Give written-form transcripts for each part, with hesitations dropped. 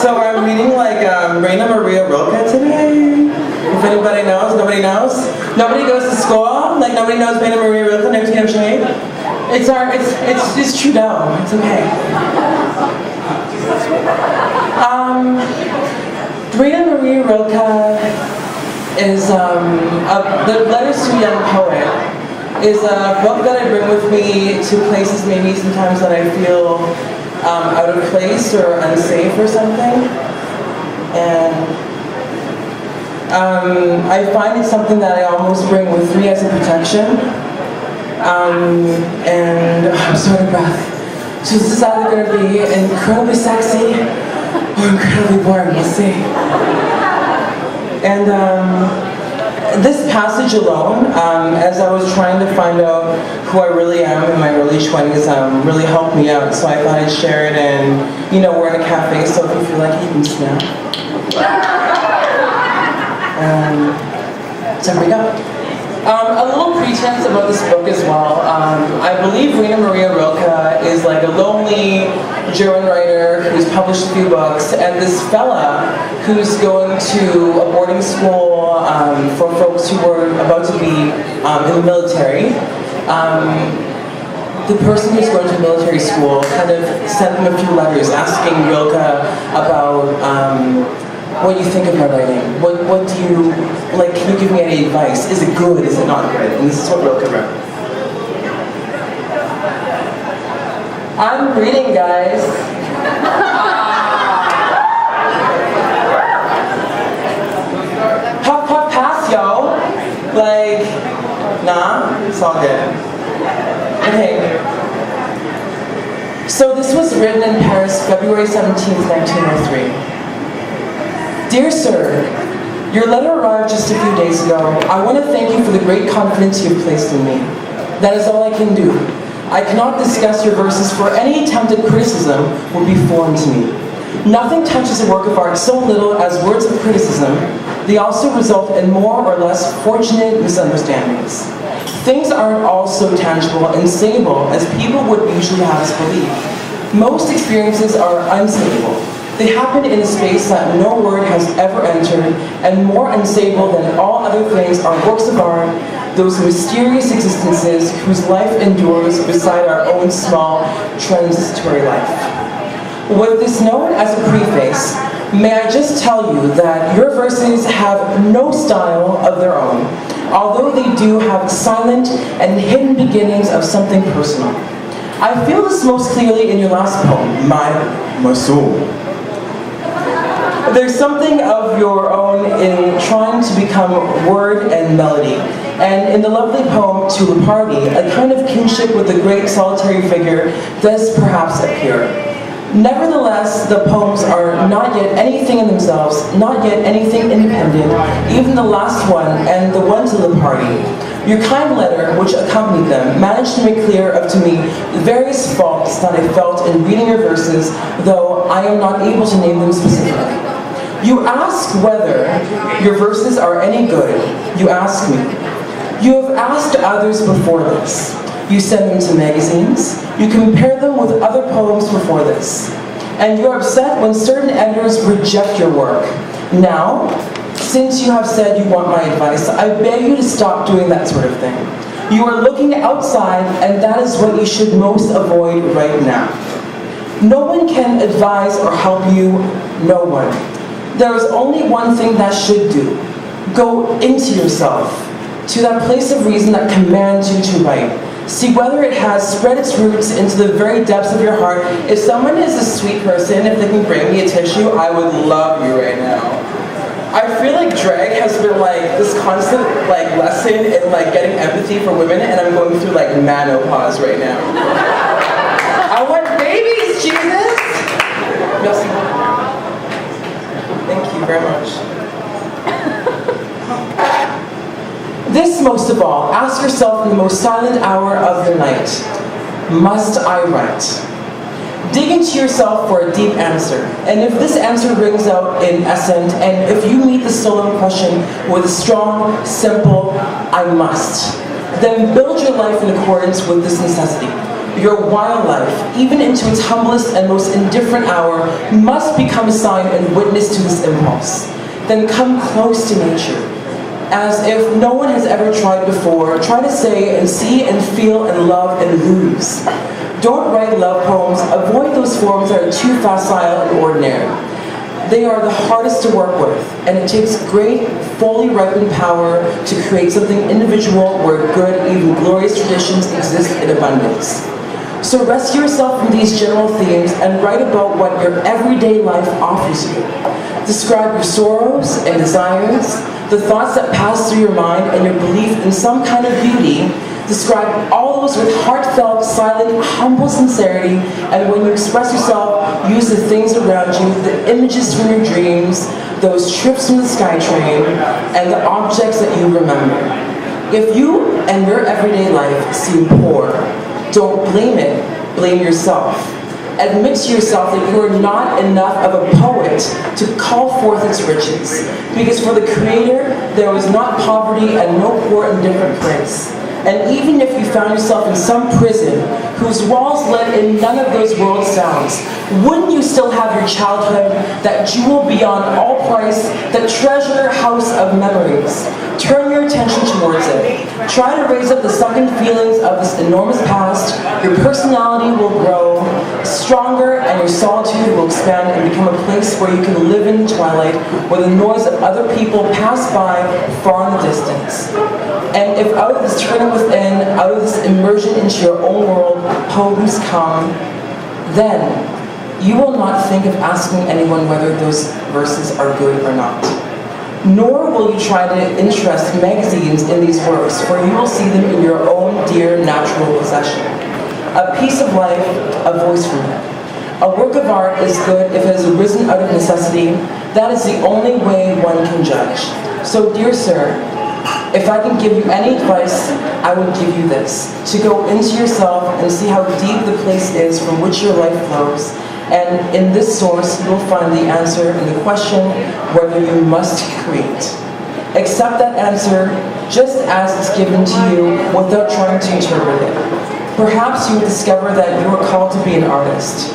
So I'm reading like Raina Maria Rilke today. If anybody knows, nobody knows. Nobody goes to school. Like nobody knows Raina Maria Rilke. Never seen him shade. It's Trudeau. It's okay. Raina Maria Rilke is the Letters to a Young Poet is a book that I bring with me to places maybe sometimes that I feel out of place or unsafe or something. And I find it's something that I almost bring with me as a protection. And I'm so out of breath. So this is either going to be incredibly sexy or incredibly boring, we'll see. And this passage alone, as I was trying to find out who I really am in my early 20s, really helped me out. So I thought I'd share it, and we're in a cafe, so if you feel like it, you can snap. So here we go. A little pretense about this book as well. I believe Raina Maria Rilke is like a lonely German writer who's published a few books, and this fella who's going to a boarding school for folks who were about to be in the military. The person who's going to military school kind of sent them a few letters asking Rilke about what you think of my writing. What do you, like, can you give me any advice? Is it good? Is it not good? And this is what Rilke wrote. I'm reading, guys. Puff, puff, pass, yo. Like, nah, it's all good. Okay. So this was written in Paris, February 17th, 1903. Dear Sir, your letter arrived just a few days ago. I want to thank you for the great confidence you have placed in me. That is all I can do. I cannot discuss your verses, for any attempt at criticism would be foreign to me. Nothing touches a work of art so little as words of criticism. They also result in more or less fortunate misunderstandings. Things aren't all so tangible and stable as people would usually have us believe. Most experiences are unstable. They happen in a space that no word has ever entered, and more unstable than all other things are works of art, those mysterious existences whose life endures beside our own small, transitory life. With this known as a preface, may I just tell you that your verses have no style of their own, although they do have silent and hidden beginnings of something personal. I feel this most clearly in your last poem, My Soul. There's something of your own in trying to become word and melody, and in the lovely poem To the Party, a kind of kinship with the great solitary figure does perhaps appear. Nevertheless, the poems are not yet anything in themselves, not yet anything independent, even the last one and the one to the party. Your kind letter, which accompanied them, managed to make clear to me the various faults that I felt in reading your verses, though I am not able to name them specifically. You ask whether your verses are any good. You ask me. You have asked others before this. You send them to magazines. You compare them with other poems before this. And you're upset when certain editors reject your work. Now, since you have said you want my advice, I beg you to stop doing that sort of thing. You are looking outside, and that is what you should most avoid right now. No one can advise or help you, no one. There is only one thing that should do. Go into yourself, to that place of reason that commands you to write. See whether it has spread its roots into the very depths of your heart. If someone is a sweet person, if they can bring me a tissue, I would love you right now. I feel like drag has been like this constant lesson in getting empathy for women, and I'm going through menopause right now. I want babies, Jesus! Merci. Thank you very much. This, most of all, ask yourself in the most silent hour of your night. Must I write? Dig into yourself for a deep answer. And if this answer rings out in essence, and if you meet the solemn question with a strong, simple, I must, then build your life in accordance with this necessity. Your wildlife, even into its humblest and most indifferent hour, must become a sign and witness to this impulse. Then come close to nature. As if no one has ever tried before, try to say and see and feel and love and lose. Don't write love poems, avoid those forms that are too facile and ordinary. They are the hardest to work with, and it takes great, fully ripened power to create something individual where good, even glorious traditions exist in abundance. So rescue yourself from these general themes and write about what your everyday life offers you. Describe your sorrows and desires, the thoughts that pass through your mind and your belief in some kind of beauty. Describe all those with heartfelt, silent, humble sincerity, and when you express yourself, use the things around you, the images from your dreams, those trips from the SkyTrain, and the objects that you remember. If you and your everyday life seem poor, don't blame it, blame yourself. Admit to yourself that you are not enough of a poet to call forth its riches, because for the Creator, there was not poverty and no poor indifferent place. And even if you found yourself in some prison whose walls let in none of those world sounds, wouldn't you still have your childhood, that jewel beyond all price, that treasure house of memories? Turn your attention towards it. Try to raise up the sunken feelings of this enormous past. Your personality will grow stronger and your solitude will expand and become a place where you can live in the twilight, where the noise of other people pass by far in the distance. And if out of this turning within, out of this immersion into your own world, poems come, then you will not think of asking anyone whether those verses are good or not. Nor will you try to interest magazines in these works, for you will see them in your own dear natural possession. A piece of life, a voice from it. A work of art is good if it has arisen out of necessity. That is the only way one can judge. So, dear sir, if I can give you any advice, I would give you this: to go into yourself and see how deep the place is from which your life flows. And in this source, you will find the answer in the question whether you must create. Accept that answer just as it's given to you without trying to interpret it. Perhaps you will discover that you are called to be an artist.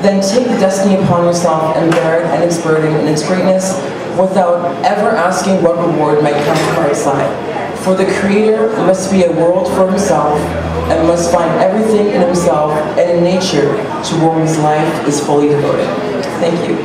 Then take the destiny upon yourself and bear it and its burden and its greatness without ever asking what reward might come from outside. For the Creator must be a world for himself and must find everything in himself and in nature to whom his life is fully devoted. Thank you.